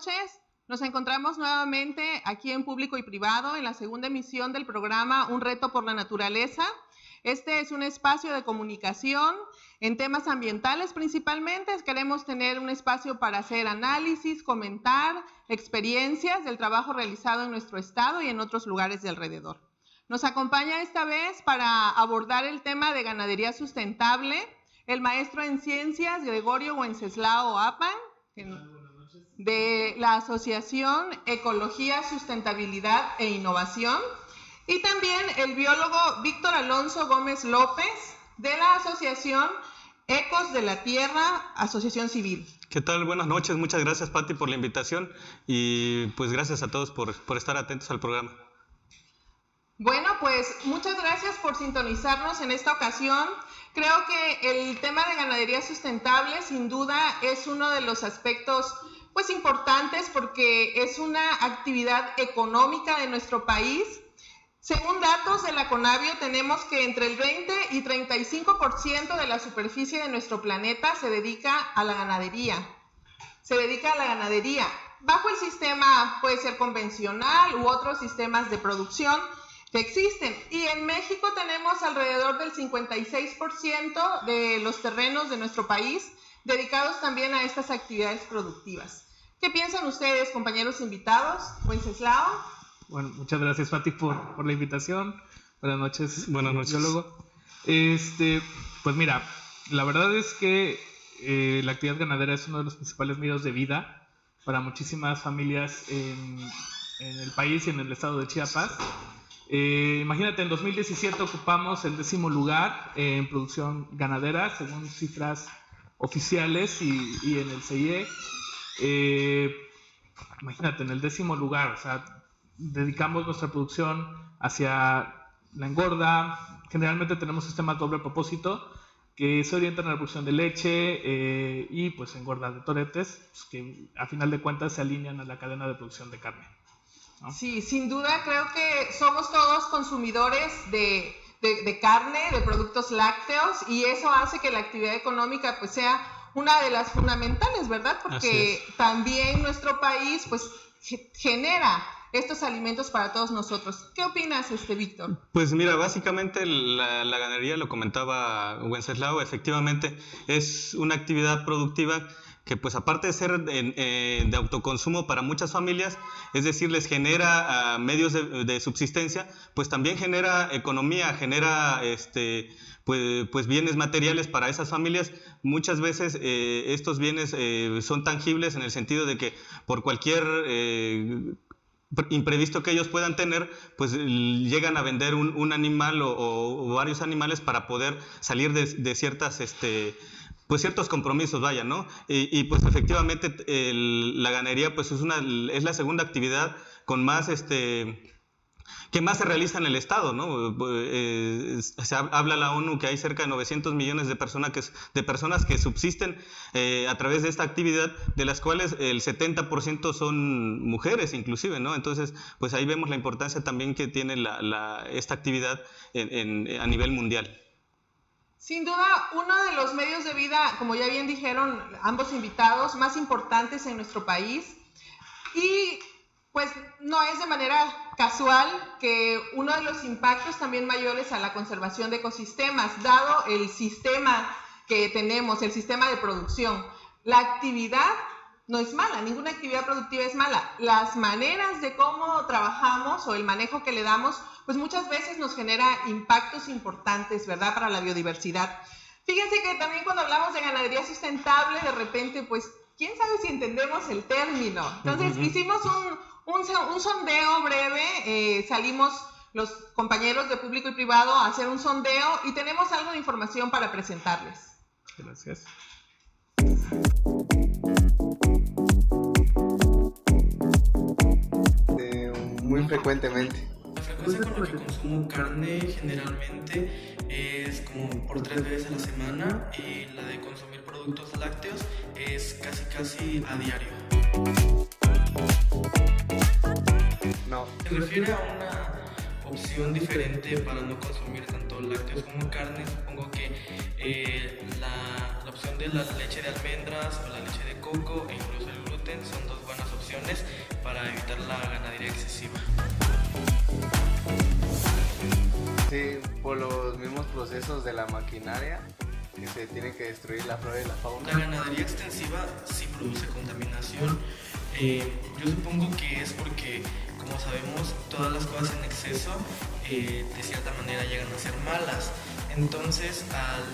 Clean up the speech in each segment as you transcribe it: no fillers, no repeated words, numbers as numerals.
noches. Nos encontramos nuevamente aquí en Público y Privado en la segunda emisión del programa Un reto por la naturaleza. Este es un espacio de comunicación en temas ambientales principalmente. Queremos tener un espacio para hacer análisis, comentar experiencias del trabajo realizado en nuestro estado y en otros lugares de alrededor. Nos acompaña esta vez para abordar el tema de ganadería sustentable el maestro en ciencias Gregorio Wenceslao Apan, de la Asociación Ecología, Sustentabilidad e Innovación, y también el biólogo Víctor Alonso Gómez López, de la Asociación Ecos de la Tierra, Asociación Civil. ¿Qué tal? Buenas noches, muchas gracias Pati por la invitación y pues gracias a todos por estar atentos al programa. Bueno, pues muchas gracias por sintonizarnos en esta ocasión. Creo que el tema de ganadería sustentable sin duda es uno de los aspectos pues importantes porque es una actividad económica de nuestro país. Según datos de la CONABIO, tenemos que entre el 20 y 35% de la superficie de nuestro planeta se dedica a la ganadería. Bajo el sistema, puede ser convencional u otros sistemas de producción que existen. Y en México tenemos alrededor del 56% de los terrenos de nuestro país dedicados también a estas actividades productivas. ¿Qué piensan ustedes, compañeros invitados? Wenceslao. Bueno, muchas gracias, Pati, por la invitación. Buenas noches. Buenas noches. Biólogo. Pues mira, la verdad es que la actividad ganadera es uno de los principales medios de vida para muchísimas familias en el país y en el estado de Chiapas. Imagínate, en 2017 ocupamos el 10º lugar en producción ganadera, según cifras oficiales y en el CIE. Imagínate, en el 10º lugar, o sea, dedicamos nuestra producción hacia la engorda. Generalmente tenemos sistemas doble propósito que se orientan a la producción de leche y pues engorda de toretes, pues, que a final de cuentas se alinean a la cadena de producción de carne, ¿no? Sí, sin duda creo que somos todos consumidores de carne, de productos lácteos, y eso hace que la actividad económica pues sea una de las fundamentales, ¿verdad? Porque también nuestro país pues genera estos alimentos para todos nosotros. ¿Qué opinas, Víctor? Pues mira, básicamente la ganadería, lo comentaba Wenceslao, efectivamente es una actividad productiva que pues aparte de ser de autoconsumo para muchas familias, es decir, les genera medios de subsistencia, pues también genera economía, genera pues bienes materiales para esas familias. Muchas veces estos bienes son tangibles en el sentido de que por cualquier imprevisto que ellos puedan tener, pues llegan a vender un animal o varios animales para poder salir de ciertas pues ciertos compromisos, vaya, ¿no? Y pues efectivamente la ganadería pues es la segunda actividad con más que más se realiza en el estado, ¿no? Habla la ONU que hay cerca de 900 millones de personas que subsisten a través de esta actividad, de las cuales el 70% son mujeres inclusive, ¿no? Entonces, pues ahí vemos la importancia también que tiene esta actividad a nivel mundial. Sin duda, uno de los medios de vida, como ya bien dijeron ambos invitados, más importantes en nuestro país, y pues no es de manera casual que uno de los impactos también mayores a la conservación de ecosistemas, dado el sistema que tenemos, el sistema de producción. La actividad no es mala, ninguna actividad productiva es mala. Las maneras de cómo trabajamos o el manejo que le damos, pues muchas veces nos genera impactos importantes, ¿verdad?, para la biodiversidad. Fíjense que también cuando hablamos de ganadería sustentable, de repente, pues, ¿quién sabe si entendemos el término? Entonces, hicimos un sondeo breve, salimos los compañeros de Público y Privado a hacer un sondeo y tenemos algo de información para presentarles. Gracias. Muy frecuentemente. La frecuencia con la que consumo carne generalmente es como por 3 veces a la semana, y la de consumir productos lácteos es casi a diario. No. Se refiere a opción diferente para no consumir tanto lácteos como carne, supongo que la opción de la leche de almendras o la leche de coco e incluso el gluten son dos buenas opciones para evitar la ganadería excesiva. Sí, por los mismos procesos de la maquinaria que se tiene que destruir la flora y la fauna. La ganadería extensiva sí produce contaminación. Yo supongo que es porque, como sabemos, todas las cosas en exceso de cierta manera llegan a ser malas. Entonces, al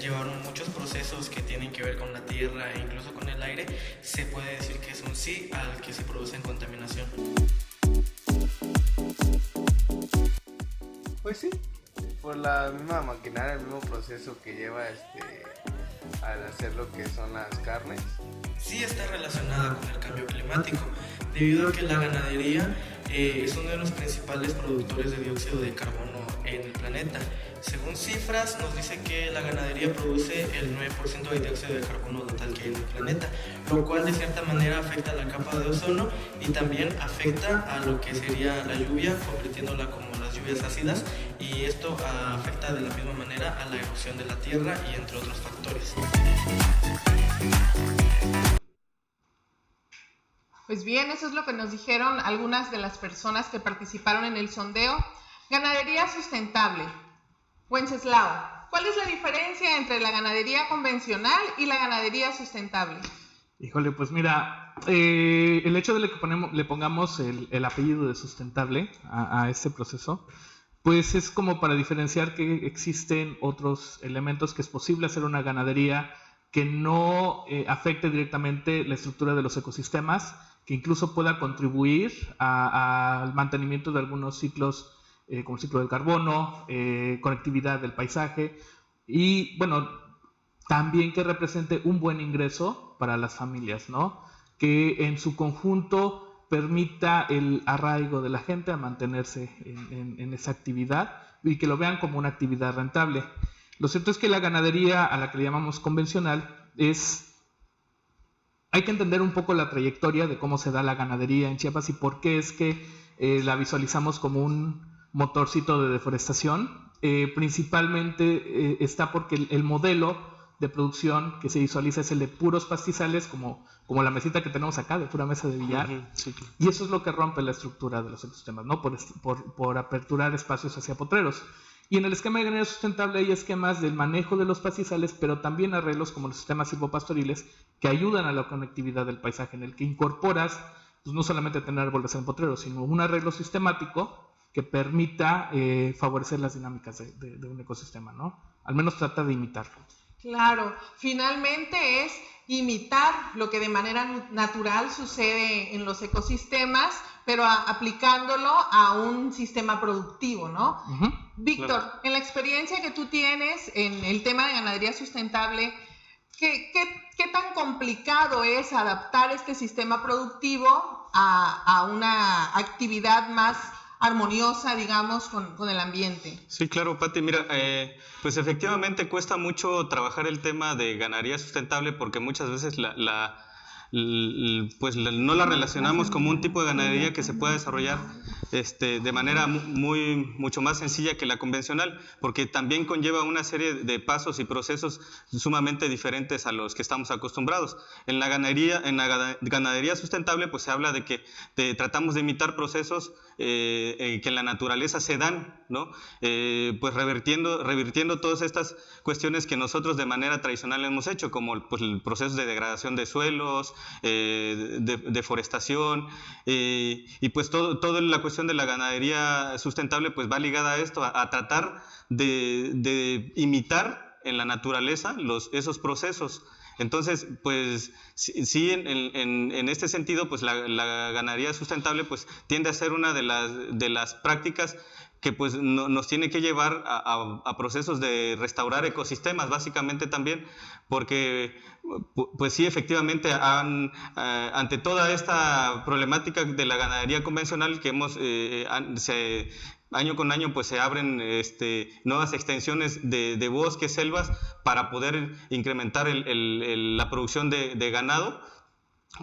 llevaron muchos procesos que tienen que ver con la tierra e incluso con el aire, se puede decir que es un sí al que se produce contaminación. Pues sí, por la misma maquinaria, el mismo proceso que lleva al hacer lo que son las carnes. Sí está relacionada con el cambio climático, debido a que la ganadería es uno de los principales productores de dióxido de carbono en el planeta. Según cifras, nos dice que la ganadería produce el 9% de dióxido de carbono total que hay en el planeta, lo cual de cierta manera afecta a la capa de ozono y también afecta a lo que sería la lluvia, convirtiéndola como las lluvias ácidas, y esto afecta de la misma manera a la erosión de la tierra y entre otros factores. Pues bien, eso es lo que nos dijeron algunas de las personas que participaron en el sondeo. Ganadería sustentable. Wenceslao, ¿cuál es la diferencia entre la ganadería convencional y la ganadería sustentable? Híjole, pues mira, el hecho de que le pongamos el apellido de sustentable a este proceso, pues es como para diferenciar que existen otros elementos que es posible hacer una ganadería que no afecte directamente la estructura de los ecosistemas, que incluso pueda contribuir al mantenimiento de algunos ciclos, como el ciclo del carbono, conectividad del paisaje y, bueno, también que represente un buen ingreso para las familias, ¿no? Que en su conjunto permita el arraigo de la gente a mantenerse en esa actividad y que lo vean como una actividad rentable. Lo cierto es que la ganadería a la que le llamamos convencional hay que entender un poco la trayectoria de cómo se da la ganadería en Chiapas y por qué es que la visualizamos como un motorcito de deforestación. Principalmente está porque el modelo de producción que se visualiza es el de puros pastizales, como la mesita que tenemos acá, de pura mesa de billar. Uh-huh, sí. Y eso es lo que rompe la estructura de los ecosistemas, ¿no? Por aperturar espacios hacia potreros. Y en el esquema de ganadería sustentable hay esquemas del manejo de los pastizales, pero también arreglos como los sistemas silvopastoriles que ayudan a la conectividad del paisaje, en el que incorporas, pues, no solamente tener árboles en potreros, sino un arreglo sistemático que permita favorecer las dinámicas de un ecosistema, ¿no? Al menos trata de imitarlo. Claro, finalmente es imitar lo que de manera natural sucede en los ecosistemas, pero aplicándolo a un sistema productivo, ¿no? Uh-huh. Víctor, Claro. en la experiencia que tú tienes en el tema de ganadería sustentable, ¿qué tan complicado es adaptar este sistema productivo a una actividad más armoniosa, digamos, con el ambiente? Sí, claro, Pati. Mira, pues efectivamente cuesta mucho trabajar el tema de ganadería sustentable porque muchas veces no la relacionamos como un tipo de ganadería que se pueda desarrollar de manera mucho más sencilla que la convencional, porque también conlleva una serie de pasos y procesos sumamente diferentes a los que estamos acostumbrados. En la ganadería sustentable, pues se habla de que tratamos de imitar procesos que en la naturaleza se dan, ¿no? Pues revirtiendo todas estas cuestiones que nosotros de manera tradicional hemos hecho, como pues, el proceso de degradación de suelos, deforestación, y pues toda la cuestión de la ganadería sustentable pues va ligada a esto, a tratar de imitar en la naturaleza esos procesos. Entonces, pues sí, en este sentido, pues la ganadería sustentable pues tiende a ser una de las prácticas que pues nos tiene que llevar a procesos de restaurar ecosistemas, básicamente también, porque pues sí, efectivamente, ante toda esta problemática de la ganadería convencional que año con año pues se abren nuevas extensiones de bosques, selvas, para poder incrementar la producción de ganado.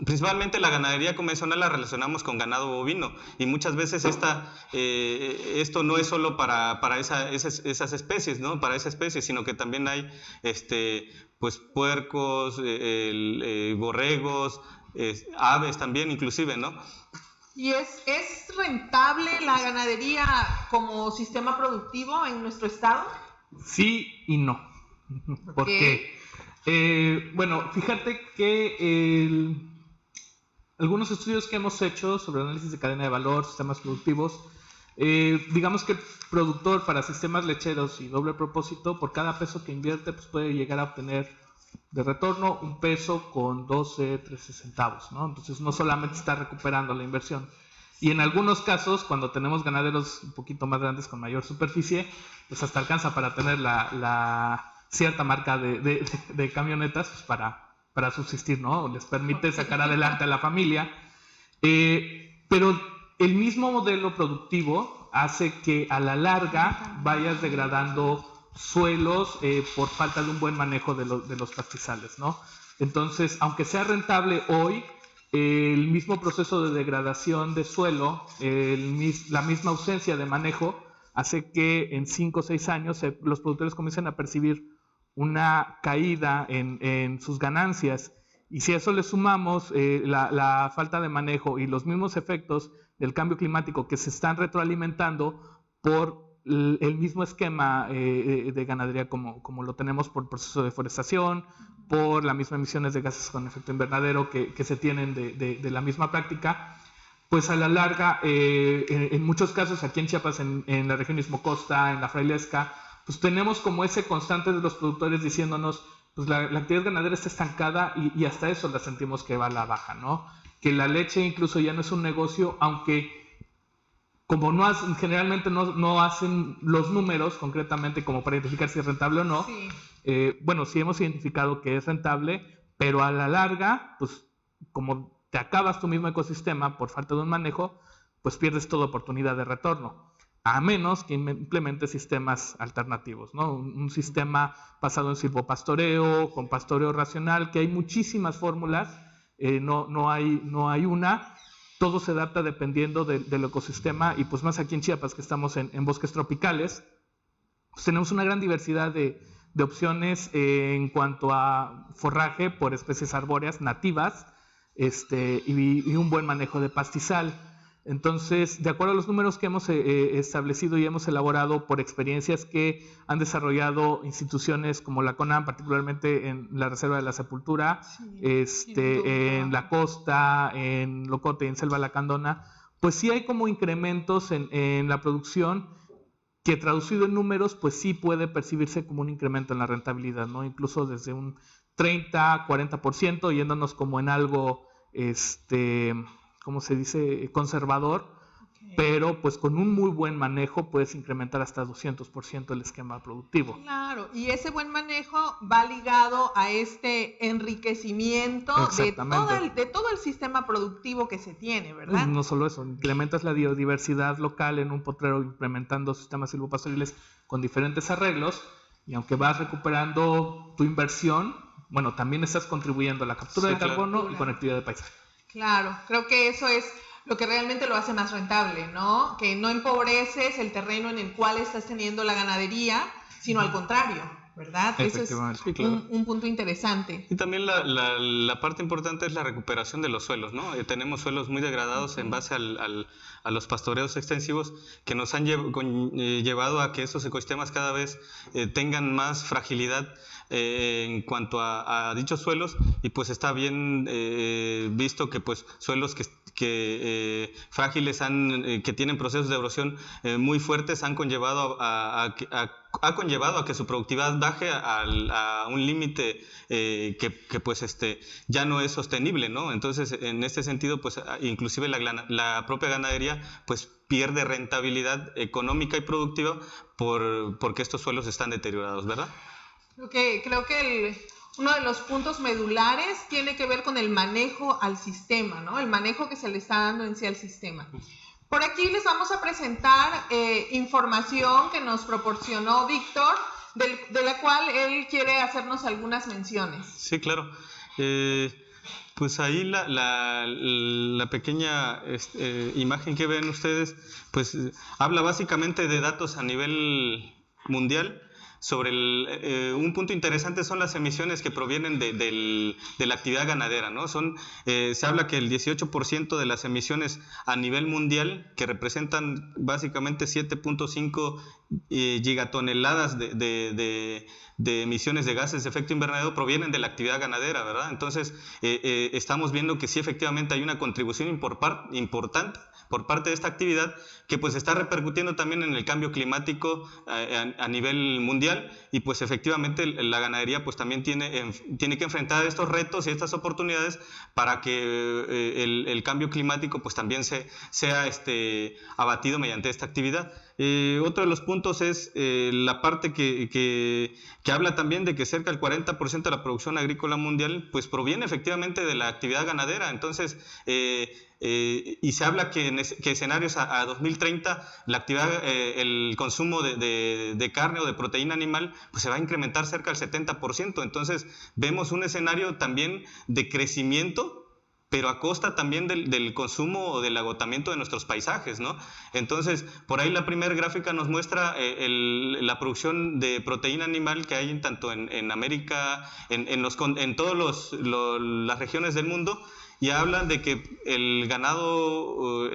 Principalmente la ganadería convencional la relacionamos con ganado bovino y muchas veces esto no es solo para esas especies, ¿no? Para esa especie, sino que también hay pues puercos, borregos, aves también inclusive, ¿no? ¿Y es rentable la ganadería como sistema productivo en nuestro estado? Sí y no. ¿Por qué? Bueno, fíjate que algunos estudios que hemos hecho sobre análisis de cadena de valor, sistemas productivos, digamos que el productor para sistemas lecheros y doble propósito, por cada peso que invierte, pues puede llegar a obtener de retorno un peso con 12, 13 centavos, ¿no? Entonces no solamente está recuperando la inversión. Y en algunos casos, cuando tenemos ganaderos un poquito más grandes con mayor superficie, pues hasta alcanza para tener la cierta marca de camionetas pues para subsistir, ¿no? Les permite sacar adelante a la familia. Pero el mismo modelo productivo hace que a la larga vayas degradando suelos por falta de un buen manejo de los pastizales, ¿no? Entonces, aunque sea rentable hoy, el mismo proceso de degradación de suelo, la misma ausencia de manejo, hace que en 5 o 6 años los productores comiencen a percibir una caída en sus ganancias. Y si a eso le sumamos la falta de manejo y los mismos efectos del cambio climático que se están retroalimentando por el mismo esquema de ganadería como lo tenemos por proceso de deforestación, por las mismas emisiones de gases con efecto invernadero que se tienen de la misma práctica, pues a la larga, en muchos casos aquí en Chiapas, en la región Istmo-Costa, en la Frailesca, pues tenemos como ese constante de los productores diciéndonos, pues la actividad ganadera está estancada y hasta eso la sentimos que va a la baja, ¿no? Que la leche incluso ya no es un negocio, aunque como generalmente no hacen los números concretamente como para identificar si es rentable o no, sí. Bueno, sí hemos identificado que es rentable, pero a la larga, pues como te acabas tu mismo ecosistema por falta de un manejo, pues pierdes toda oportunidad de retorno, a menos que implementes sistemas alternativos, ¿no? Un sistema basado en silvopastoreo, con pastoreo racional, que hay muchísimas fórmulas, no hay una. Todo se adapta dependiendo del ecosistema y pues más aquí en Chiapas que estamos en bosques tropicales, pues tenemos una gran diversidad de opciones en cuanto a forraje por especies arbóreas nativas y un buen manejo de pastizal. Entonces, de acuerdo a los números que hemos establecido y hemos elaborado por experiencias que han desarrollado instituciones como la CONAM, particularmente en la Reserva de la Sepultura, sí, en la costa, en Locote y en Selva Lacandona, pues sí hay como incrementos en la producción que traducido en números, pues sí puede percibirse como un incremento en la rentabilidad, ¿no? Incluso desde un 30, 40%, yéndonos como en algo, ¿cómo se dice? Conservador, okay. Pero pues con un muy buen manejo puedes incrementar hasta 200% el esquema productivo. Claro, y ese buen manejo va ligado a este enriquecimiento de todo el sistema productivo que se tiene, ¿verdad? No solo eso, incrementas la biodiversidad local en un potrero implementando sistemas silvopastoriles con diferentes arreglos y aunque vas recuperando tu inversión, bueno, también estás contribuyendo a la captura de carbono y conectividad de paisaje. Claro, creo que eso es lo que realmente lo hace más rentable, ¿no? Que no empobreces el terreno en el cual estás teniendo la ganadería, sino al contrario, ¿verdad? Eso es un punto interesante. Y también la parte importante es la recuperación de los suelos, ¿no? Tenemos suelos muy degradados en base a los pastoreos extensivos que nos han llevado a que estos ecosistemas cada vez tengan más fragilidad en cuanto a dichos suelos y pues está bien visto que pues suelos que frágiles que tienen procesos de erosión muy fuertes han conllevado a que su productividad baje a un límite que pues ya no es sostenible, ¿no? Entonces en este sentido pues inclusive la propia ganadería pues pierde rentabilidad económica y productiva porque estos suelos están deteriorados, ¿verdad? Creo que uno de los puntos medulares tiene que ver con el manejo al sistema, ¿no? El manejo que se le está dando en sí al sistema. Por aquí les vamos a presentar información que nos proporcionó Víctor, de la cual él quiere hacernos algunas menciones. Sí, claro. Pues ahí la pequeña imagen que ven ustedes, pues habla básicamente de datos a nivel mundial. Sobre un punto interesante son las emisiones que provienen de la actividad ganadera, ¿no? Se habla que el 18% de las emisiones a nivel mundial, que representan básicamente 7.5 gigatoneladas de emisiones de gases de efecto invernadero, provienen de la actividad ganadera, ¿verdad? Entonces, estamos viendo que sí, efectivamente, hay una contribución importante por parte de esta actividad que pues está repercutiendo también en el cambio climático a nivel mundial, y pues efectivamente la ganadería pues también tiene que enfrentar estos retos y estas oportunidades para que el cambio climático pues también sea abatido mediante esta actividad. Otro de los puntos es la parte que habla también de que cerca del 40% de la producción agrícola mundial pues proviene efectivamente de la actividad ganadera. Entonces, y se habla que escenarios a 2030 la actividad, el consumo de carne o de proteína animal pues se va a incrementar cerca del 70%. Entonces vemos un escenario también de crecimiento, pero a costa también del consumo o del agotamiento de nuestros paisajes, ¿no? Entonces, por ahí la primera gráfica nos muestra la producción de proteína animal que hay tanto en América, en todas las regiones del mundo, y hablan de que el ganado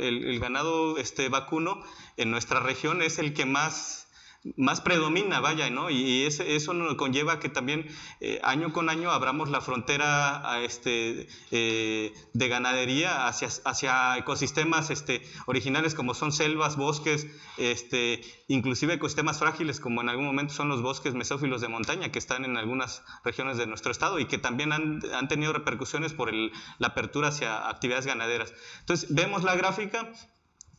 vacuno en nuestra región es el que más predomina, vaya, ¿no? Y eso nos conlleva que también año con año abramos la frontera de ganadería hacia ecosistemas originales como son selvas, bosques, inclusive ecosistemas frágiles como en algún momento son los bosques mesófilos de montaña que están en algunas regiones de nuestro estado y que también han tenido repercusiones por la apertura hacia actividades ganaderas. Entonces, vemos la gráfica.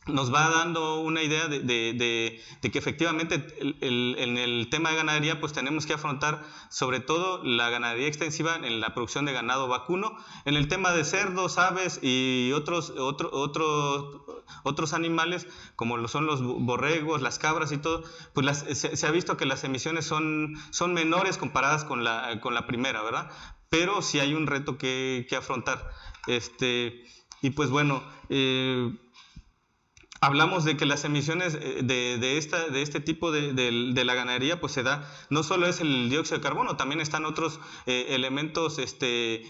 Nos va dando una idea de que efectivamente en el tema de ganadería pues tenemos que afrontar sobre todo la ganadería extensiva en la producción de ganado vacuno. En el tema de cerdos, aves y otros animales como lo son los borregos, las cabras y todo, pues se ha visto que las emisiones son menores comparadas con la primera, ¿verdad? Pero sí hay un reto que afrontar. Y pues bueno, hablamos de que las emisiones de este tipo de la ganadería pues se da, no solo es el dióxido de carbono, también están otros elementos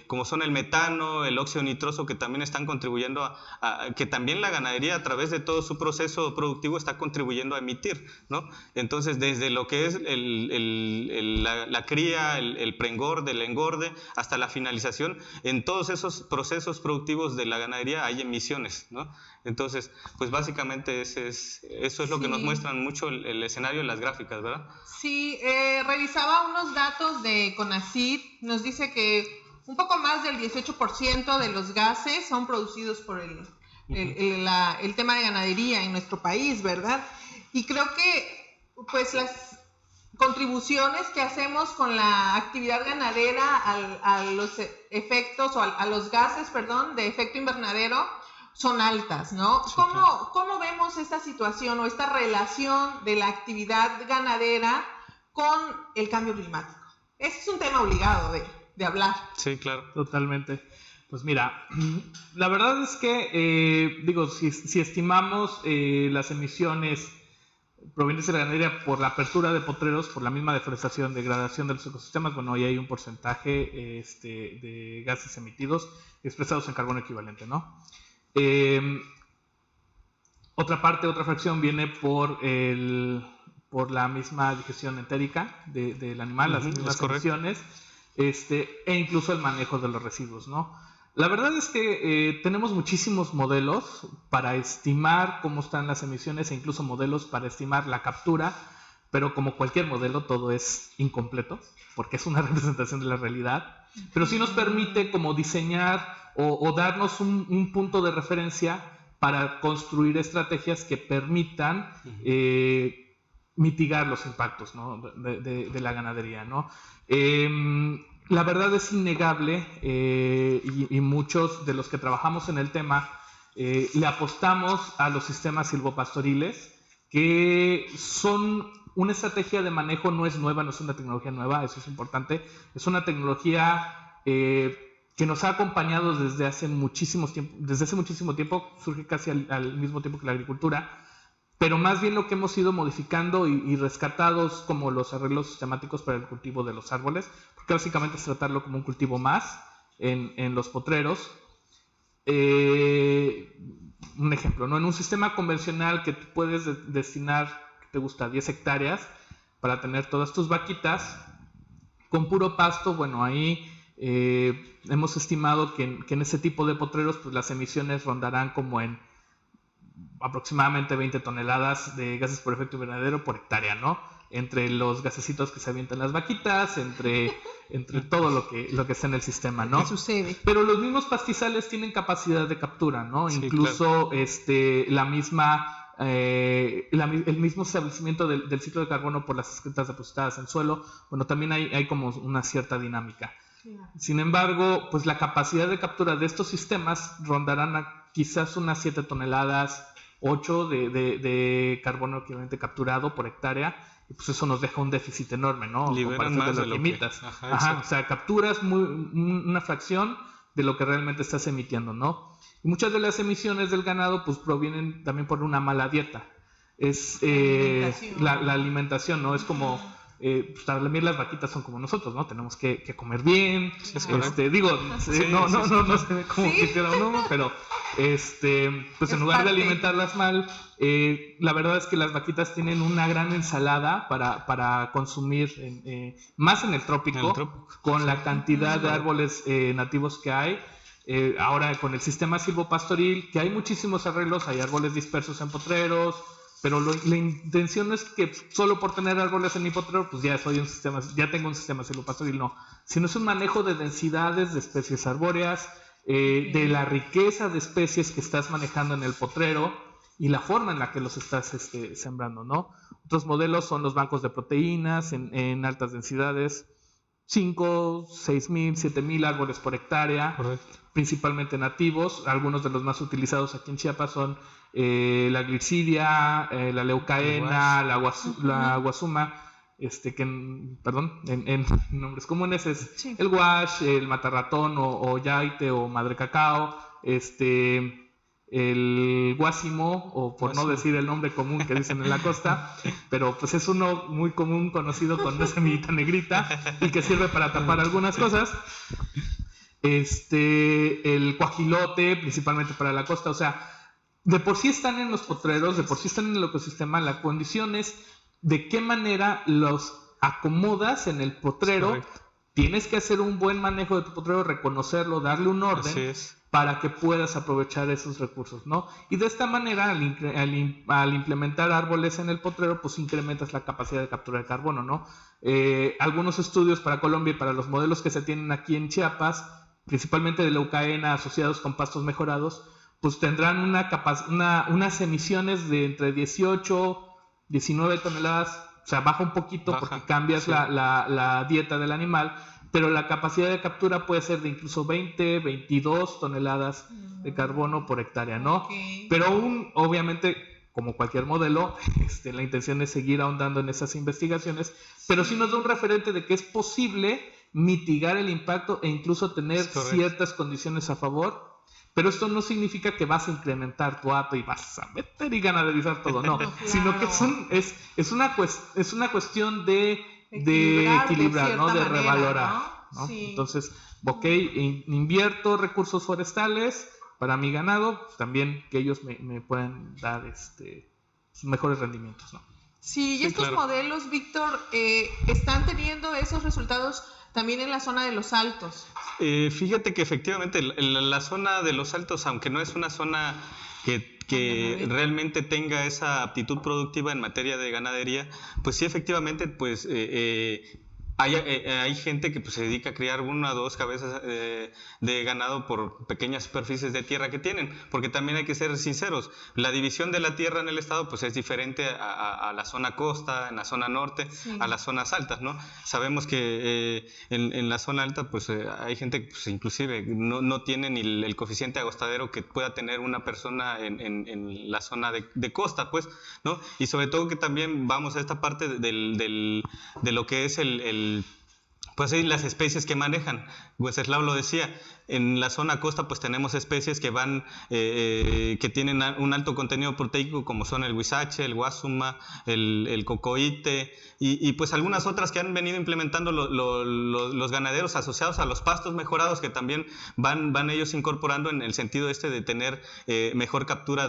como son el metano, el óxido nitroso, que también están contribuyendo a que también la ganadería a través de todo su proceso productivo está contribuyendo a emitir, ¿no? Entonces, desde lo que es la cría, el preengorde, el engorde, hasta la finalización, en todos esos procesos productivos de la ganadería hay emisiones, ¿no? Entonces, pues básicamente eso es lo que nos muestran mucho el escenario en las gráficas, ¿verdad? Sí, revisaba unos datos de CONACYT, nos dice que un poco más del 18% de los gases son producidos por el tema de ganadería en nuestro país, ¿verdad? Y creo que pues las contribuciones que hacemos con la actividad ganadera a los efectos o a los gases, de efecto invernadero son altas, ¿no? Sí, ¿Cómo vemos esta situación o esta relación de la actividad ganadera con el cambio climático? Ese es un tema obligado de hablar. Sí, claro. Totalmente. Pues mira, la verdad es que, si estimamos las emisiones provenientes de la ganadería por la apertura de potreros, por la misma deforestación, degradación de los ecosistemas, bueno, ahí hay un porcentaje de gases emitidos expresados en carbono equivalente, ¿no? Otra fracción viene por la misma digestión entérica del animal, las mismas emisiones, e incluso el manejo de los residuos, ¿no? La verdad es que tenemos muchísimos modelos para estimar cómo están las emisiones e incluso modelos para estimar la captura, pero como cualquier modelo todo es incompleto porque es una representación de la realidad, pero sí nos permite como diseñar o darnos un punto de referencia para construir estrategias que permitan mitigar los impactos, ¿no? de la ganadería, ¿no? La verdad es innegable y muchos de los que trabajamos en el tema le apostamos a los sistemas silvopastoriles, que son una estrategia de manejo, no es nueva, no es una tecnología nueva, eso es importante, es una tecnología que nos ha acompañado desde hace muchísimo tiempo, surge casi al mismo tiempo que la agricultura, pero más bien lo que hemos ido modificando y rescatados como los arreglos sistemáticos para el cultivo de los árboles, porque básicamente es tratarlo como un cultivo más en los potreros. Un ejemplo, ¿no? En un sistema convencional que tú puedes destinar, ¿qué te gusta? 10 hectáreas para tener todas tus vaquitas, con puro pasto, bueno, ahí hemos estimado que en ese tipo de potreros pues las emisiones rondarán como en aproximadamente 20 toneladas de gases por efecto invernadero por hectárea, ¿no? Entre los gasecitos que se avientan las vaquitas, entre todo lo que está en el sistema, ¿no? ¿Qué sucede? Pero los mismos pastizales tienen capacidad de captura, ¿no? Sí, incluso claro. El mismo establecimiento del ciclo de carbono por las excretas depositadas en suelo, bueno, también hay como una cierta dinámica. Sin embargo, pues la capacidad de captura de estos sistemas rondarán a quizás unas 7 toneladas, 8 de carbono equivalente capturado por hectárea, y pues eso nos deja un déficit enorme, ¿no? Liberan más de lo que limitas. Ajá, o sea, capturas una fracción de lo que realmente estás emitiendo, ¿no? Y muchas de las emisiones del ganado pues provienen también por una mala dieta. Es la alimentación, ¿no? Es como pues también las vaquitas son como nosotros, ¿no? Tenemos que comer bien. No sé cómo quisiera uno, pero pues en lugar de alimentarlas mal, la verdad es que las vaquitas tienen una gran ensalada para consumir más en el trópico, con la cantidad de árboles nativos que hay. Ahora con el sistema silvopastoril, que hay muchísimos arreglos, hay árboles dispersos en potreros, pero la intención no es que solo por tener árboles en mi potrero, pues ya tengo un sistema silvopastoril, no, sino es un manejo de densidades de especies arbóreas, de la riqueza de especies que estás manejando en el potrero y la forma en la que los estás sembrando, ¿no? Otros modelos son los bancos de proteínas en altas densidades, 5, 6,000, 7,000 árboles por hectárea. Correcto. Principalmente nativos. Algunos de los más utilizados aquí en Chiapas son la glicidia, la leucaena, la guasuma, en nombres comunes es el guash, el matarratón o yaite o madre cacao, el guásimo, o por no decir el nombre común que dicen en la costa, pero pues es uno muy común, conocido con una semillita negrita y que sirve para tapar algunas cosas. El cuajilote, principalmente para la costa, o sea, de por sí están en los potreros, de por sí están en el ecosistema. La condición es de qué manera los acomodas en el potrero. Correcto. Tienes que hacer un buen manejo de tu potrero, reconocerlo, darle un orden para que puedas aprovechar esos recursos, ¿no? Y de esta manera, al implementar árboles en el potrero, pues incrementas la capacidad de captura de carbono, ¿no? Algunos estudios para Colombia y para los modelos que se tienen aquí en Chiapas, principalmente de leucaena asociados con pastos mejorados, pues tendrán unas emisiones de entre 18, 19 toneladas, o sea, baja un poquito porque cambias la dieta del animal, pero la capacidad de captura puede ser de incluso 20, 22 toneladas de carbono por hectárea, ¿no? Okay. Pero obviamente, como cualquier modelo, la intención es seguir ahondando en esas investigaciones, pero sí nos da un referente de que es posible mitigar el impacto e incluso tener ciertas condiciones a favor, pero esto no significa que vas a incrementar tu hato y vas a meter y ganaderizar todo, no, claro. Sino que es una cuestión de equilibrar, ¿no? De revalorar, ¿no? Sí. Entonces, invierto recursos forestales para mi ganado, también que ellos me puedan dar mejores rendimientos, ¿no? Sí, y estos modelos, Víctor, están teniendo esos resultados también en la zona de los Altos. Fíjate que efectivamente la zona de los Altos, aunque no es una zona que realmente tenga esa aptitud productiva en materia de ganadería, pues sí, efectivamente, pues hay gente que pues, se dedica a criar 1 o 2 cabezas de ganado por pequeñas superficies de tierra que tienen, porque también hay que ser sinceros, la división de la tierra en el estado pues es diferente a la zona costa, en la zona norte, a las zonas altas, ¿no? Sabemos que en la zona alta pues hay gente que pues, inclusive no tiene ni el coeficiente agostadero que pueda tener una persona en la zona de costa, pues, ¿no? Y sobre todo que también vamos a esta parte de lo que es Pues sí, las especies que manejan, Wenceslao lo decía, en la zona costa pues tenemos especies que van, que tienen un alto contenido proteico como son el huizache, el guasuma, el cocoite y pues algunas otras que han venido implementando los ganaderos asociados a los pastos mejorados que también van ellos incorporando en el sentido de tener mejor captura,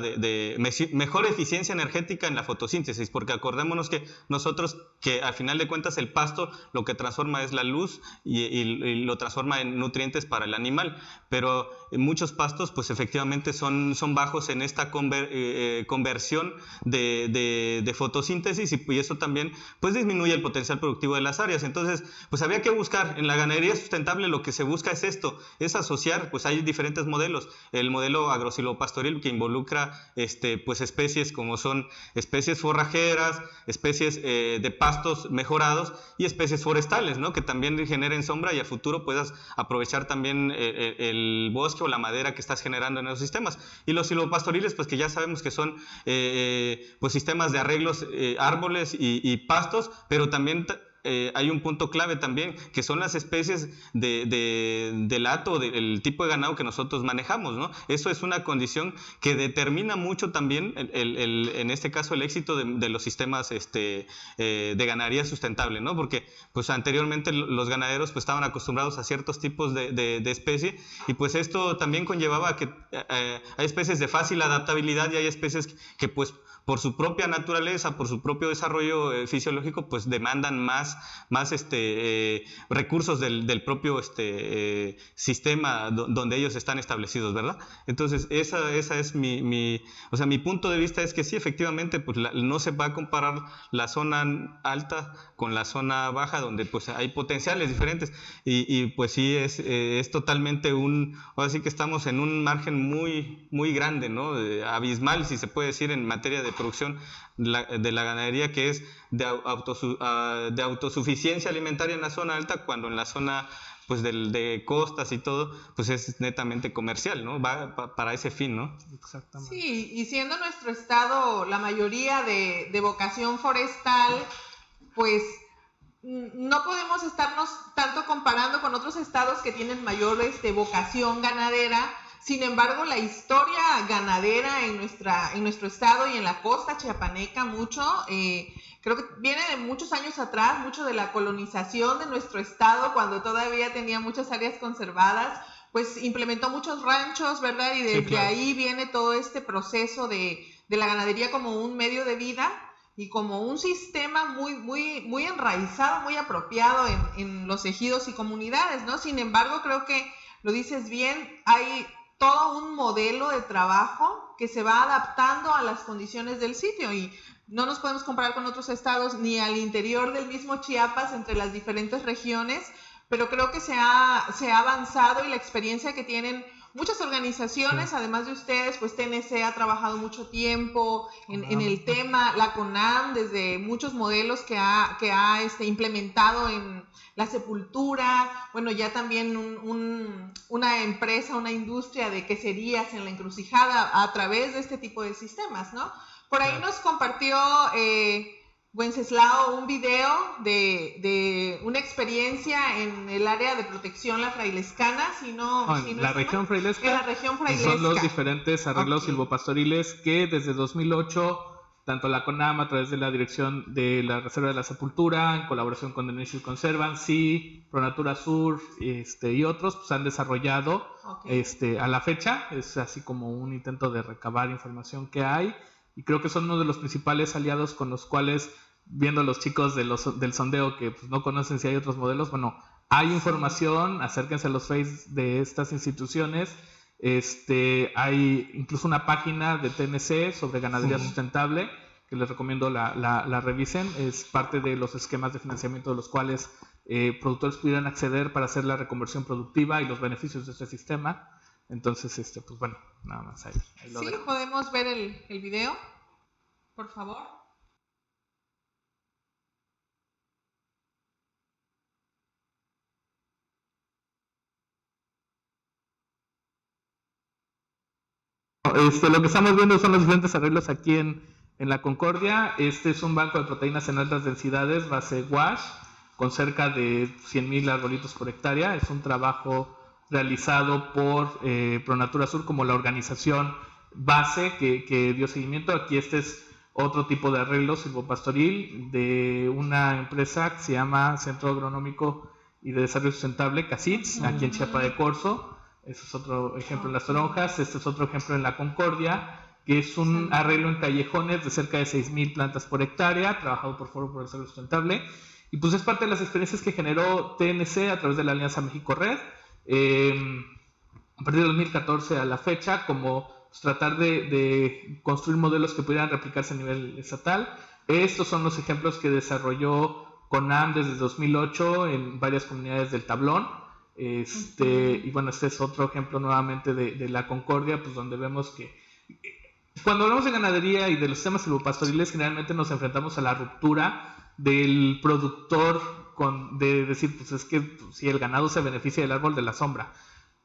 mejor eficiencia energética en la fotosíntesis, porque acordémonos que nosotros, que al final de cuentas el pasto lo que transforma es la luz y lo transforma en nutrientes para el animal, pero muchos pastos pues efectivamente son bajos en esta conversión de fotosíntesis y eso también pues disminuye el potencial productivo de las áreas. Entonces pues había que buscar, en la ganadería sustentable lo que se busca es esto, es asociar, pues hay diferentes modelos, el modelo agrosilvopastoril que involucra pues especies como son especies forrajeras, especies de pastos mejorados y especies forestales, ¿no? Que también generen sombra y a futuro puedas aprovechar también el bosque o la madera que estás generando en esos sistemas. Y los silvopastoriles, pues que ya sabemos que son pues sistemas de arreglos, árboles y pastos, pero también hay un punto clave también, que son las especies del hato, del tipo de ganado que nosotros manejamos, ¿no? Eso es una condición que determina mucho también, en este caso, el éxito de los sistemas de ganadería sustentable, ¿no? Porque pues anteriormente los ganaderos pues estaban acostumbrados a ciertos tipos de especie y pues esto también conllevaba a que hay especies de fácil adaptabilidad y hay especies que pues por su propia naturaleza, por su propio desarrollo fisiológico, pues demandan más recursos del propio sistema donde ellos están establecidos, ¿verdad? Entonces, esa es mi punto de vista es que sí, efectivamente, pues no se va a comparar la zona alta con la zona baja, donde pues hay potenciales diferentes, y pues sí, es totalmente ahora sí que estamos en un margen muy, muy grande, ¿no? Abismal, si se puede decir, en materia de producción de la ganadería, que es de autosuficiencia alimentaria en la zona alta, cuando en la zona pues de costas y todo, pues es netamente comercial, ¿no? Va para ese fin, ¿no? Exactamente. Sí, y siendo nuestro estado la mayoría de vocación forestal, pues no podemos estarnos tanto comparando con otros estados que tienen mayor vocación ganadera. Sin embargo, la historia ganadera en nuestro estado y en la costa chiapaneca creo que viene de muchos años atrás, mucho de la colonización de nuestro estado, cuando todavía tenía muchas áreas conservadas, pues implementó muchos ranchos, ¿verdad? Y desde claro. ahí viene todo este proceso de la ganadería como un medio de vida y como un sistema muy, muy, muy enraizado, muy apropiado en los ejidos y comunidades, ¿no? Sin embargo, creo que lo dices bien, hay todo un modelo de trabajo que se va adaptando a las condiciones del sitio y no nos podemos comparar con otros estados ni al interior del mismo Chiapas entre las diferentes regiones, pero creo que se ha avanzado y la experiencia que tienen muchas organizaciones, además de ustedes, pues TNC ha trabajado mucho tiempo en el tema, la CONAM desde muchos modelos que ha implementado en la sepultura, bueno, ya también una empresa, una industria de queserías en la Encrucijada a través de este tipo de sistemas, ¿no? Por ahí nos compartió Wenceslao un video de una experiencia en el área de protección La Frailescana, en la región Frailesca. En la región Frailesca. Son los diferentes arreglos silvopastoriles que desde 2008 tanto la CONAM a través de la Dirección de la Reserva de la Sepultura, en colaboración con The Nature Conservancy, Pronatura Sur y otros, pues han desarrollado a la fecha. Es así como un intento de recabar información que hay, y creo que son uno de los principales aliados con los cuales, viendo los chicos del sondeo que pues no conocen si hay otros modelos, bueno, hay información, acérquense a los Face de estas instituciones. Hay incluso una página de TNC sobre ganadería sustentable que les recomiendo la revisen. Es parte de los esquemas de financiamiento de los cuales productores pudieran acceder para hacer la reconversión productiva y los beneficios de este sistema. Entonces, pues bueno, nada más ahí lo dejo. ¿Podemos ver el video? Por favor. Lo que estamos viendo son los diferentes arreglos aquí en la Concordia. Este es un banco de proteínas en altas densidades, base WASH. con cerca de 100,000 arbolitos por hectárea. Es un trabajo realizado por ProNatura Sur como la organización base que dio seguimiento. Aquí este es otro tipo de arreglo silvopastoril de una empresa que se llama Centro Agronómico y de Desarrollo Sustentable, CACITS, aquí en Chiapa de Corzo. Ese es otro ejemplo en Las Toronjas. Este es otro ejemplo en La Concordia, que es un arreglo en callejones de cerca de 6,000 plantas por hectárea, trabajado por Foro por el Desarrollo Sustentable. Y pues es parte de las experiencias que generó TNC a través de la Alianza México Red, a partir de 2014 a la fecha, como pues, tratar de construir modelos que pudieran replicarse a nivel estatal. Estos son los ejemplos que desarrolló CONAM desde 2008 en varias comunidades del Tablón. Y bueno, este es otro ejemplo nuevamente de La Concordia, pues donde vemos que cuando hablamos de ganadería y de los sistemas silvopastoriles, generalmente nos enfrentamos a la ruptura del productor de decir, pues es que pues, si el ganado se beneficia del árbol de la sombra,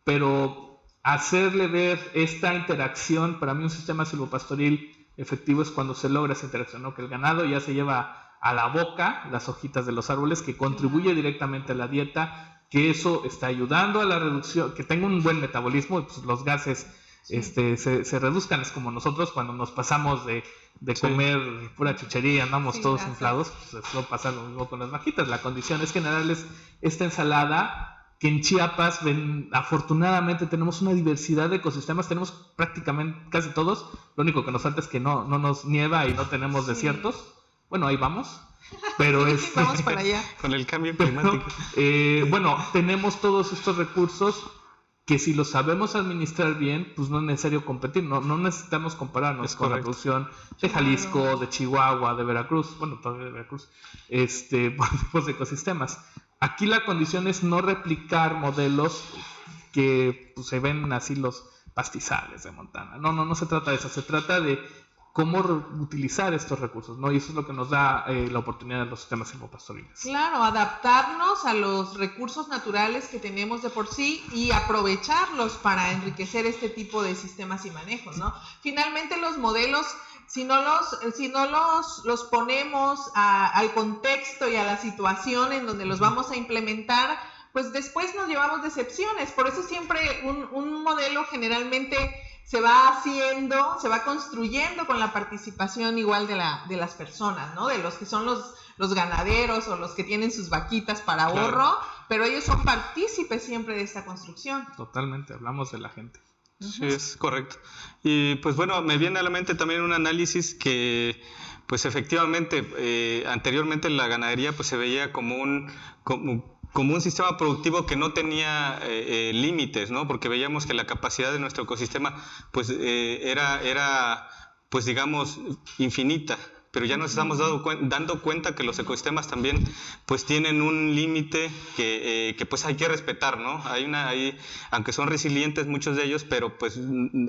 pero hacerle ver esta interacción, para mí un sistema silvopastoril efectivo es cuando se logra esa interacción, ¿no? Que el ganado ya se lleva a la boca las hojitas de los árboles, que contribuye directamente a la dieta, que eso está ayudando a la reducción, que tenga un buen metabolismo y pues los gases se reduzcan. Es como nosotros cuando nos pasamos de comer pura chuchería, andamos todos inflados, pues eso pasa lo mismo con las vaquitas. La condición es generarles esta ensalada, que en Chiapas afortunadamente tenemos una diversidad de ecosistemas, tenemos prácticamente casi todos, lo único que nos falta es que no nos nieva y no tenemos desiertos. Bueno, ahí vamos, pero vamos para allá. Con el cambio climático. Bueno, tenemos todos estos recursos que si los sabemos administrar bien, pues no es necesario competir, no necesitamos compararnos con la producción de Jalisco, de Chihuahua, de Veracruz, bueno, todavía de Veracruz, por tipos de ecosistemas. Aquí la condición es no replicar modelos que pues, se ven así los pastizales de Montana. No se trata de eso, se trata de cómo utilizar estos recursos, ¿no? Y eso es lo que nos da la oportunidad de los sistemas silvopastoriles. Claro, adaptarnos a los recursos naturales que tenemos de por sí y aprovecharlos para enriquecer este tipo de sistemas y manejos, ¿no? Finalmente los modelos, si no los ponemos al contexto y a la situación en donde los vamos a implementar, pues después nos llevamos decepciones. Por eso siempre un modelo generalmente se va construyendo con la participación igual de las personas, ¿no? De los que son los ganaderos o los que tienen sus vaquitas para ahorro, claro. Pero ellos son partícipes siempre de esta construcción. Totalmente, hablamos de la gente. Sí, es correcto. Y pues bueno, me viene a la mente también un análisis que pues efectivamente anteriormente la ganadería pues se veía como un sistema productivo que no tenía límites, ¿no? Porque veíamos que la capacidad de nuestro ecosistema pues era pues digamos infinita, pero ya nos estamos dando cuenta que los ecosistemas también pues tienen un límite que pues hay que respetar, ¿no? Aunque son resilientes muchos de ellos, pero pues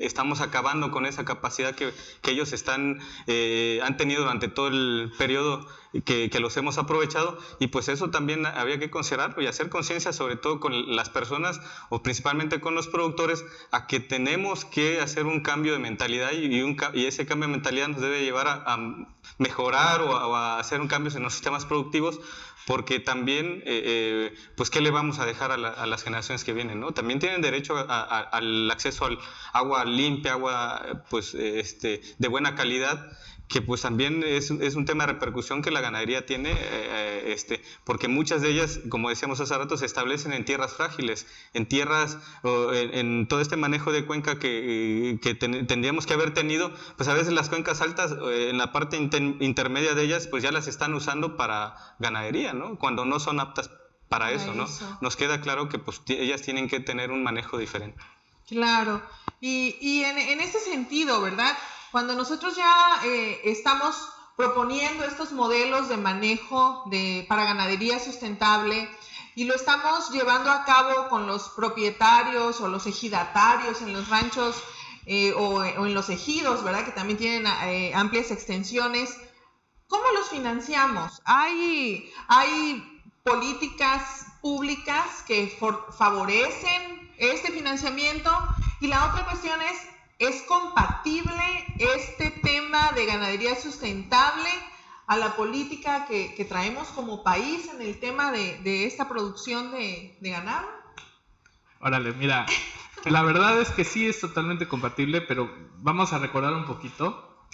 estamos acabando con esa capacidad que ellos han tenido durante todo el periodo que los hemos aprovechado, y pues eso también había que considerarlo y hacer conciencia sobre todo con las personas o principalmente con los productores a que tenemos que hacer un cambio de mentalidad y ese cambio de mentalidad nos debe llevar a mejorar o a hacer un cambio en los sistemas productivos, porque también pues qué le vamos a dejar a las generaciones que vienen, ¿no? También tienen derecho al acceso al agua limpia, agua pues de buena calidad, que pues también es un tema de repercusión que la ganadería tiene, porque muchas de ellas, como decíamos hace rato, se establecen en tierras frágiles, en tierras, en todo este manejo de cuenca que tendríamos que haber tenido, pues a veces las cuencas altas, en la parte intermedia de ellas, pues ya las están usando para ganadería, ¿no? Cuando no son aptas para eso, ¿no? Nos queda claro que pues ellas tienen que tener un manejo diferente. Claro, y en ese sentido, ¿verdad? Cuando nosotros ya estamos proponiendo estos modelos de manejo para ganadería sustentable y lo estamos llevando a cabo con los propietarios o los ejidatarios en los ranchos o en los ejidos, ¿verdad? Que también tienen amplias extensiones. ¿Cómo los financiamos? ¿Hay políticas públicas que favorecen este financiamiento? Y la otra cuestión ¿es compatible este tema de ganadería sustentable a la política que traemos como país en el tema de esta producción de ganado? Órale, mira, la verdad es que sí es totalmente compatible, pero vamos a recordar un poquito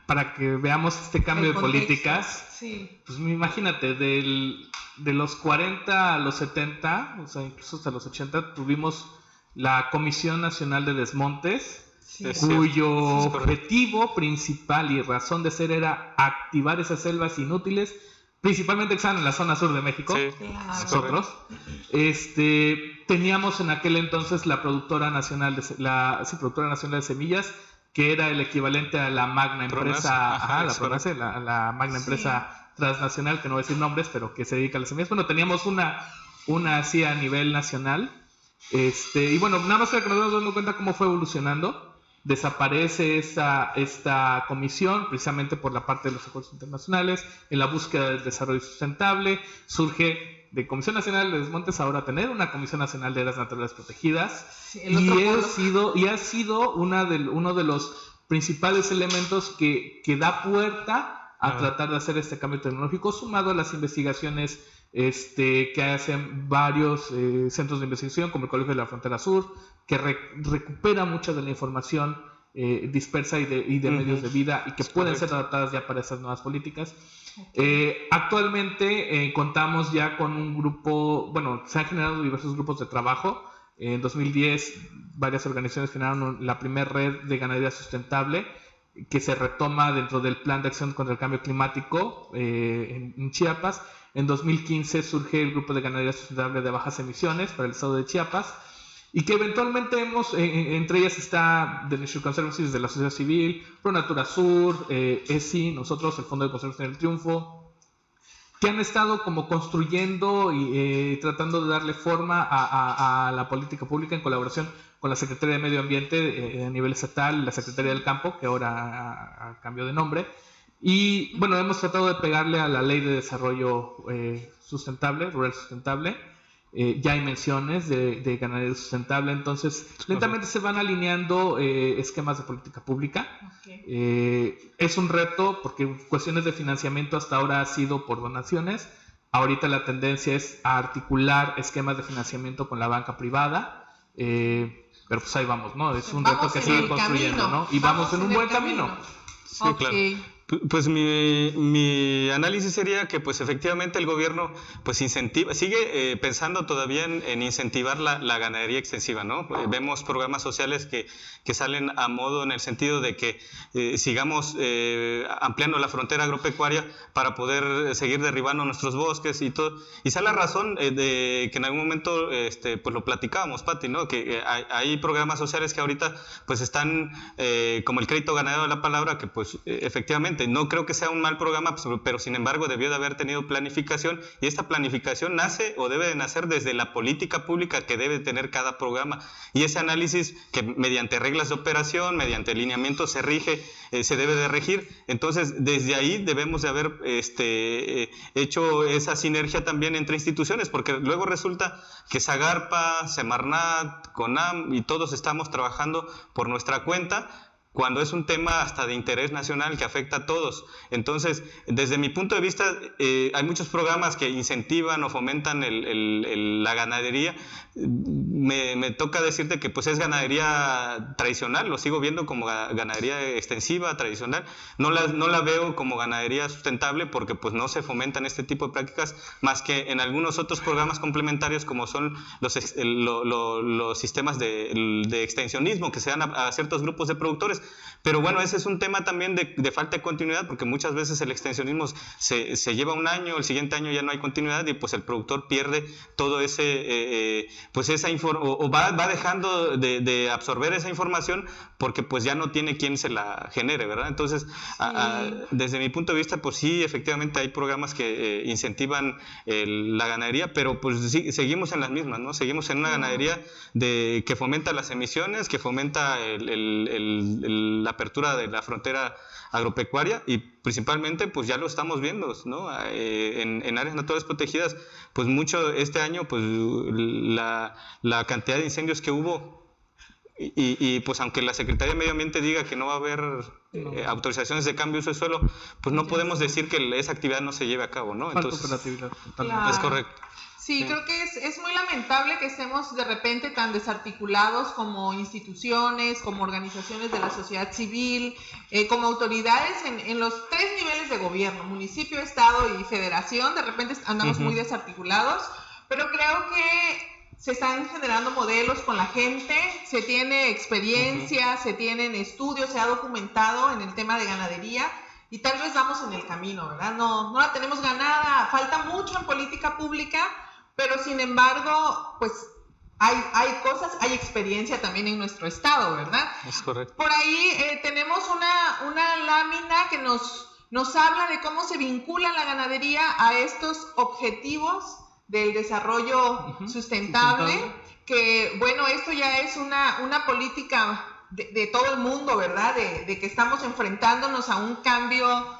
para que veamos este cambio de políticas. Sí. Pues imagínate, de los 40 a los 70, o sea, incluso hasta los 80, tuvimos la Comisión Nacional de Desmontes, Sí. cuyo objetivo principal y razón de ser era activar esas selvas inútiles, principalmente que están en la zona sur de México. Sí. Claro. Nosotros teníamos en aquel entonces la productora nacional de semillas, que era el equivalente a la magna empresa, la magna empresa transnacional, que no voy a decir nombres, pero que se dedica a las semillas. Bueno, teníamos una así a nivel nacional, y bueno, nada más para que nos vamos dando cuenta cómo fue evolucionando. Desaparece esta comisión precisamente por la parte de los acuerdos internacionales, en la búsqueda del desarrollo sustentable. Surge de Comisión Nacional de Desmontes ahora tener una Comisión Nacional de Áreas Naturales Protegidas, Sí, y ha sido uno de los principales elementos que da puerta a tratar de hacer este cambio tecnológico, sumado a las investigaciones que hacen varios centros de investigación, como el Colegio de la Frontera Sur, que recupera mucha de la información dispersa y de medios de vida, y que pueden ser adaptadas ya para esas nuevas políticas. Actualmente contamos ya con un grupo, bueno, se han generado diversos grupos de trabajo. En 2010 varias organizaciones generaron la primera red de ganadería sustentable, que se retoma dentro del Plan de Acción contra el Cambio Climático en Chiapas. En 2015 surge el Grupo de Ganadería Sustentable de Bajas Emisiones para el estado de Chiapas, y que eventualmente entre ellas está The Nature Conservancy de la sociedad civil, ProNatura Sur, ESI, nosotros, el Fondo de Conservación del Triunfo, que han estado como construyendo y tratando de darle forma a la política pública en colaboración con la Secretaría de Medio Ambiente a nivel estatal, la Secretaría del Campo, que ahora cambió de nombre. Y bueno, hemos tratado de pegarle a la Ley de Desarrollo Sustentable, Rural Sustentable. Ya hay menciones de ganadería sustentable, entonces lentamente se van alineando esquemas de política pública. Okay. Es un reto porque cuestiones de financiamiento hasta ahora ha sido por donaciones. Ahorita la tendencia es a articular esquemas de financiamiento con la banca privada, pero pues ahí vamos, ¿no? Es un reto que sigue construyendo, ¿no? Y vamos en un buen camino. Sí, claro. Pues mi análisis sería que pues efectivamente el gobierno pues incentiva, sigue pensando todavía en incentivar la ganadería extensiva, ¿no? Vemos programas sociales que salen a modo en el sentido de que sigamos ampliando la frontera agropecuaria para poder seguir derribando nuestros bosques y todo. Y esa es la razón de que en algún momento pues lo platicábamos, Pati, ¿no? Que hay programas sociales que ahorita pues están como el crédito ganadero de la palabra, que pues efectivamente no creo que sea un mal programa, pero sin embargo debió de haber tenido planificación, y esta planificación nace o debe de nacer desde la política pública que debe tener cada programa, y ese análisis que mediante reglas de operación, mediante lineamientos se rige, se debe de regir. Entonces desde ahí debemos de haber hecho esa sinergia también entre instituciones, porque luego resulta que Zagarpa, Semarnat, CONAM y todos estamos trabajando por nuestra cuenta, cuando es un tema hasta de interés nacional que afecta a todos. Entonces, desde mi punto de vista, hay muchos programas que incentivan o fomentan la ganadería. Me toca decirte que pues es ganadería tradicional, lo sigo viendo como ganadería extensiva, tradicional. No la veo como ganadería sustentable, porque pues no se fomentan este tipo de prácticas más que en algunos otros programas complementarios, como son los sistemas de extensionismo que se dan a ciertos grupos de productores. Pero bueno, ese es un tema también de falta de continuidad, porque muchas veces el extensionismo se lleva un año, el siguiente año ya no hay continuidad, y pues el productor pierde todo ese pues esa o va dejando de absorber esa información, porque pues ya no tiene quien se la genere, ¿verdad? Entonces, desde mi punto de vista, pues sí, efectivamente hay programas que incentivan la ganadería, pero pues sí, seguimos en las mismas, ¿no? Seguimos en una ganadería que fomenta las emisiones, que fomenta la apertura de la frontera agropecuaria, y principalmente pues ya lo estamos viendo, ¿no? En áreas naturales protegidas, pues mucho este año, pues la cantidad de incendios que hubo Y pues aunque la Secretaría de Medio Ambiente diga que no va a haber autorizaciones de cambio de uso de suelo, pues no podemos decir que esa actividad no se lleve a cabo, ¿no? Entonces, operatividad, totalmente. Claro. Es correcto. Sí, creo que es muy lamentable que estemos de repente tan desarticulados como instituciones, como organizaciones de la sociedad civil, como autoridades en los 3 niveles de gobierno, municipio, estado y federación. De repente andamos muy desarticulados, pero creo que se están generando modelos con la gente, se tiene experiencia, se tienen estudios, se ha documentado en el tema de ganadería y tal vez vamos en el camino, ¿verdad? No la tenemos ganada, falta mucho en política pública, pero sin embargo, pues hay cosas, hay experiencia también en nuestro estado, ¿verdad? Es correcto. Por ahí tenemos una lámina que nos habla de cómo se vincula la ganadería a estos objetivos del desarrollo sustentable, que bueno, esto ya es una política de todo el mundo, ¿verdad? De que estamos enfrentándonos a un cambio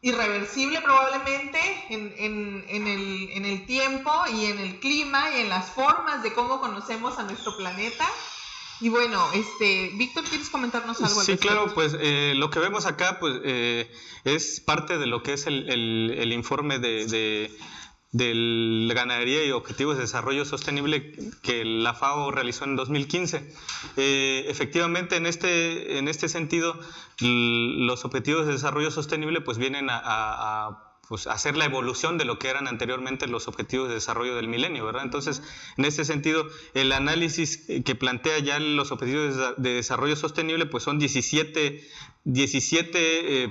irreversible probablemente en el tiempo y en el clima y en las formas de cómo conocemos a nuestro planeta. Y bueno, Víctor, ¿quieres comentarnos algo? Sí, claro, pues lo que vemos acá pues es parte de lo que es el informe de la ganadería y objetivos de desarrollo sostenible que la FAO realizó en 2015. Efectivamente, en este sentido, los objetivos de desarrollo sostenible pues vienen pues, hacer la evolución de lo que eran anteriormente los objetivos de desarrollo del milenio, ¿verdad? Entonces, en ese sentido, el análisis que plantea ya los objetivos de desarrollo sostenible, pues son 17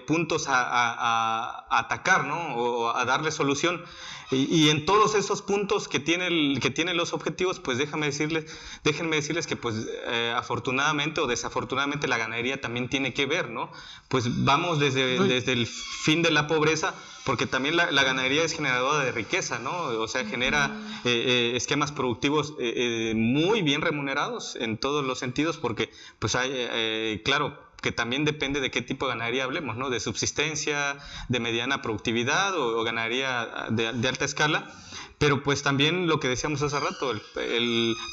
puntos a atacar, ¿no? O a darle solución. Y en todos esos puntos que tienen los objetivos, pues déjenme decirles que pues afortunadamente o desafortunadamente la ganadería también tiene que ver, ¿no? Pues vamos desde el fin de la pobreza, porque también la ganadería es generadora de riqueza, ¿no? O sea, genera esquemas productivos muy bien remunerados en todos los sentidos, porque pues hay, claro, que también depende de qué tipo de ganadería hablemos, ¿no? De subsistencia, de mediana productividad o ganadería de alta escala. Pero pues también lo que decíamos hace rato,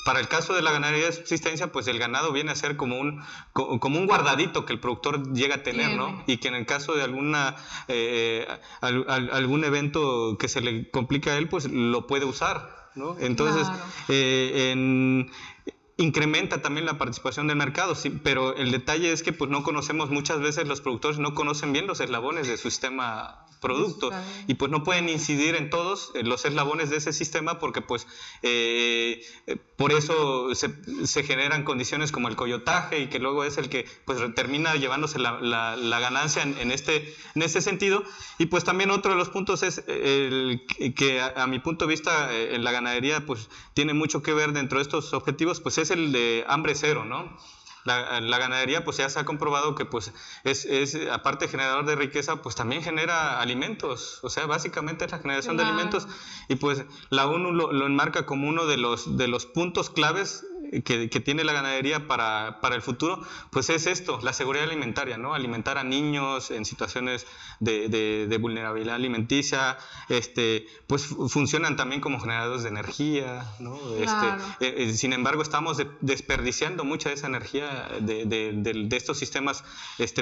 para el caso de la ganadería de subsistencia, pues el ganado viene a ser como un guardadito que el productor llega a tener, ¿no? Y que en el caso de algún evento que se le complica a él, pues lo puede usar, ¿no? Entonces, claro. Incrementa también la participación del mercado, sí, pero el detalle es que pues no conocemos, muchas veces los productores no conocen bien los eslabones de su sistema producto y pues no pueden incidir en todos los eslabones de ese sistema porque pues por eso se generan condiciones como el coyotaje y que luego es el que pues termina llevándose la ganancia en este sentido. Y pues también otro de los puntos es que a mi punto de vista en la ganadería pues tiene mucho que ver dentro de estos objetivos, pues es el de hambre cero, ¿no? La ganadería pues ya se ha comprobado que pues es aparte de generador de riqueza, pues también genera alimentos, o sea, básicamente es la generación de alimentos y pues la ONU lo enmarca como uno de los puntos claves que tiene la ganadería para el futuro, pues es esto, la seguridad alimentaria, ¿no? Alimentar a niños en situaciones de vulnerabilidad alimenticia, pues funcionan también como generadores de energía, ¿no? Claro. Sin embargo, estamos desperdiciando mucha de esa energía de estos sistemas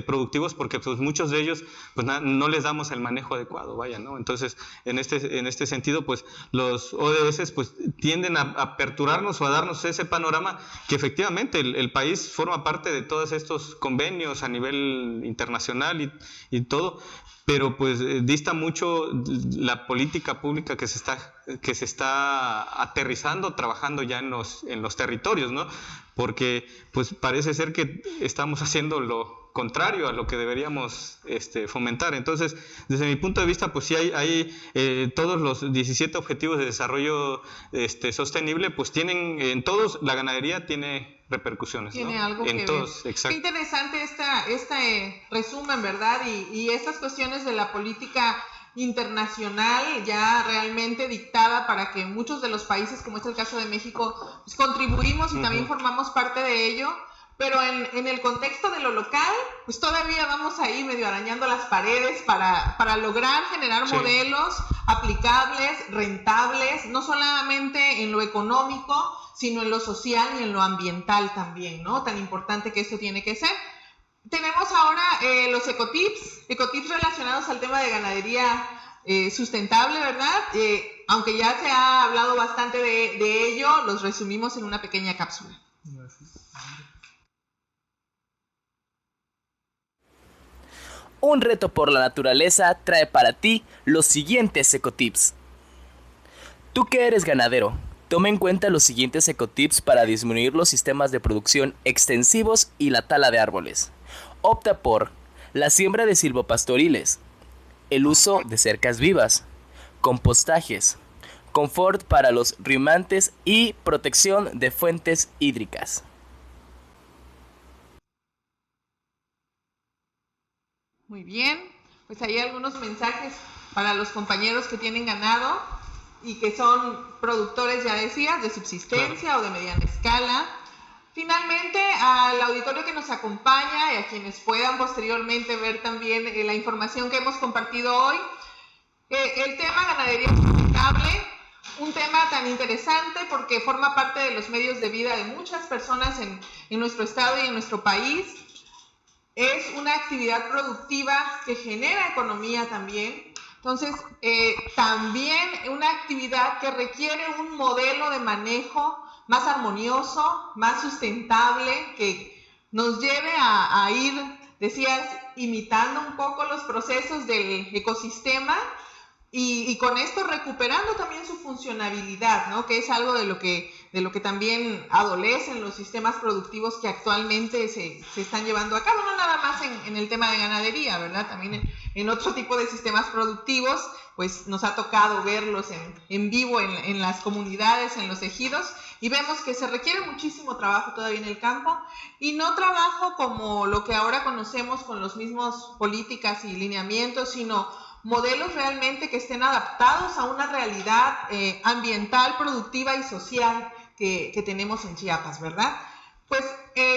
productivos porque pues muchos de ellos pues no les damos el manejo adecuado, vaya, ¿no? Entonces, en este sentido, pues los ODS pues tienden a aperturarnos o a darnos ese panorama que efectivamente el país forma parte de todos estos convenios a nivel internacional y todo, pero pues dista mucho la política pública que se está aterrizando, trabajando ya en los territorios, ¿no? Porque pues parece ser que estamos haciendo lo contrario a lo que deberíamos fomentar. Entonces, desde mi punto de vista, pues sí hay todos los 17 objetivos de desarrollo sostenible, pues tienen, en todos, la ganadería tiene repercusiones, tiene, ¿no? algo en que todos, ver. Exacto. Qué interesante este resumen, ¿verdad? Y estas cuestiones de la política internacional ya realmente dictada para que muchos de los países, como es el caso de México, pues contribuimos y también formamos parte de ello. Pero en el contexto de lo local, pues todavía vamos ahí medio arañando las paredes para lograr generar modelos aplicables, rentables, no solamente en lo económico, sino en lo social y en lo ambiental también, ¿no? Tan importante que esto tiene que ser. Tenemos ahora los ecotips relacionados al tema de ganadería sustentable, ¿verdad? Aunque ya se ha hablado bastante de ello, los resumimos en una pequeña cápsula. Un reto por la naturaleza trae para ti los siguientes ecotips. Tú que eres ganadero, toma en cuenta los siguientes ecotips para disminuir los sistemas de producción extensivos y la tala de árboles. Opta por la siembra de silvopastoriles, el uso de cercas vivas, compostajes, confort para los rimantes y protección de fuentes hídricas. Muy bien, pues hay algunos mensajes para los compañeros que tienen ganado y que son productores, ya decías, de subsistencia o de mediana escala. Finalmente, al auditorio que nos acompaña y a quienes puedan posteriormente ver también la información que hemos compartido hoy, el tema ganadería sustentable, un tema tan interesante porque forma parte de los medios de vida de muchas personas en nuestro estado y en nuestro país. Es una actividad productiva que genera economía también. Entonces, también una actividad que requiere un modelo de manejo más armonioso, más sustentable, que nos lleve a ir, decías, imitando un poco los procesos del ecosistema y con esto recuperando también su funcionabilidad, ¿no? Que es algo de lo que también adolecen los sistemas productivos que actualmente se están llevando a cabo, no nada más en el tema de ganadería, ¿verdad? También en otro tipo de sistemas productivos, pues nos ha tocado verlos en vivo en las comunidades, en los ejidos, y vemos que se requiere muchísimo trabajo todavía en el campo, y no trabajo como lo que ahora conocemos con los mismos políticas y lineamientos, sino modelos realmente que estén adaptados a una realidad ambiental, productiva y social que tenemos en Chiapas, ¿verdad? Pues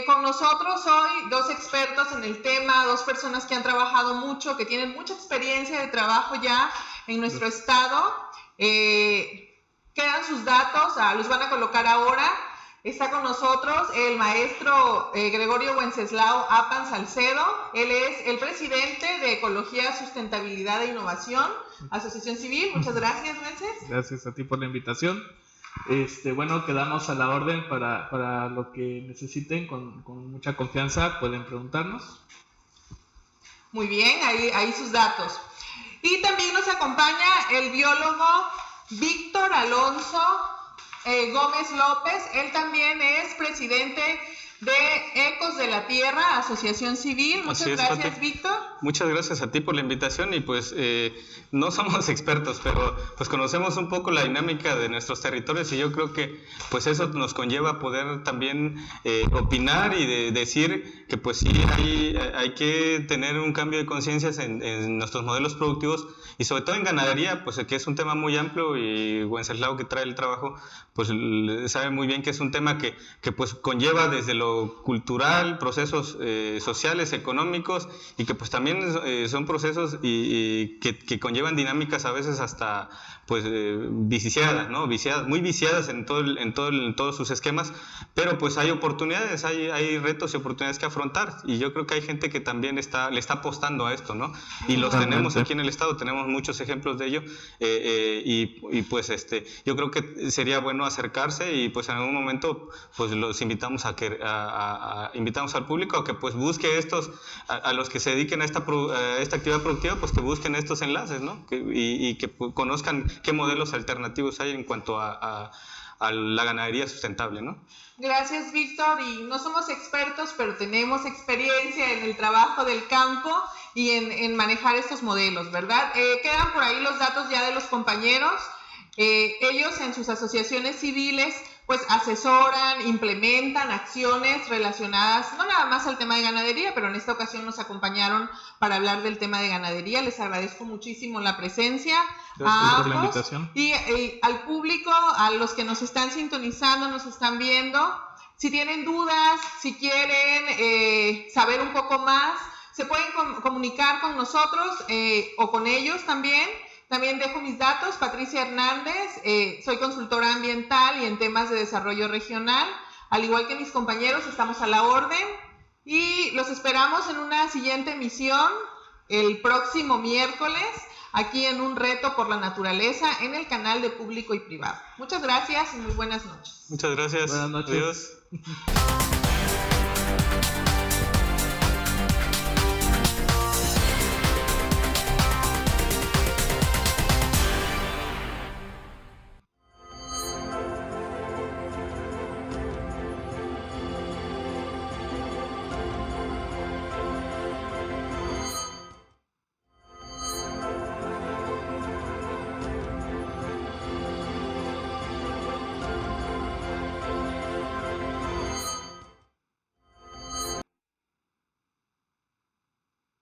con nosotros hoy dos expertos en el tema, dos personas que han trabajado mucho, que tienen mucha experiencia de trabajo ya en nuestro estado. Quedan sus datos, los van a colocar ahora. Está con nosotros el maestro Gregorio Wenceslao Apan Salcedo. Él es el presidente de Ecología, Sustentabilidad e Innovación, Asociación Civil. Muchas gracias, Wences. Gracias a ti por la invitación. Bueno, quedamos a la orden para lo que necesiten, con mucha confianza pueden preguntarnos. Muy bien, ahí sus datos. Y también nos acompaña el biólogo Víctor Alonso Gómez López. Él también es presidente de Ecos de la Tierra, Asociación Civil. Muchas gracias, Pati. Víctor. Muchas gracias a ti por la invitación y pues no somos expertos, pero pues conocemos un poco la dinámica de nuestros territorios y yo creo que pues eso nos conlleva a poder también opinar y decir que pues sí hay que tener un cambio de conciencias en nuestros modelos productivos y sobre todo en ganadería, pues que es un tema muy amplio y Wenceslao, que trae el trabajo, pues sabe muy bien que es un tema que pues conlleva desde lo cultural, procesos sociales, económicos y que pues también son procesos y que conllevan dinámicas a veces hasta pues viciadas, ¿no? Muy viciadas en todos sus esquemas, pero pues hay oportunidades, hay retos y oportunidades que afrontar y yo creo que hay gente que también le está apostando a esto, ¿no? Y los tenemos aquí en el estado, tenemos muchos ejemplos de ello y pues yo creo que sería bueno acercarse y pues en algún momento pues los invitamos invitamos al público a que pues busque a los que se dediquen a esta actividad productiva, pues que busquen estos enlaces, ¿no? Y que conozcan qué modelos alternativos hay en cuanto a la ganadería sustentable, ¿no? Gracias, Víctor, y no somos expertos, pero tenemos experiencia en el trabajo del campo y en manejar estos modelos, ¿verdad? Quedan por ahí los datos ya de los compañeros. Ellos en sus asociaciones civiles pues asesoran, implementan acciones relacionadas no nada más al tema de ganadería, pero en esta ocasión nos acompañaron para hablar del tema de ganadería. Les agradezco muchísimo la presencia. Gracias por la invitación. Y al público, a los que nos están sintonizando, nos están viendo, si tienen dudas, si quieren saber un poco más, se pueden comunicar con nosotros o con ellos también. También dejo mis datos, Patricia Hernández, soy consultora ambiental y en temas de desarrollo regional. Al igual que mis compañeros, estamos a la orden y los esperamos en una siguiente emisión el próximo miércoles, aquí en Un Reto por la Naturaleza, en el canal de Público y Privado. Muchas gracias y muy buenas noches. Muchas gracias. Buenas noches. Adiós.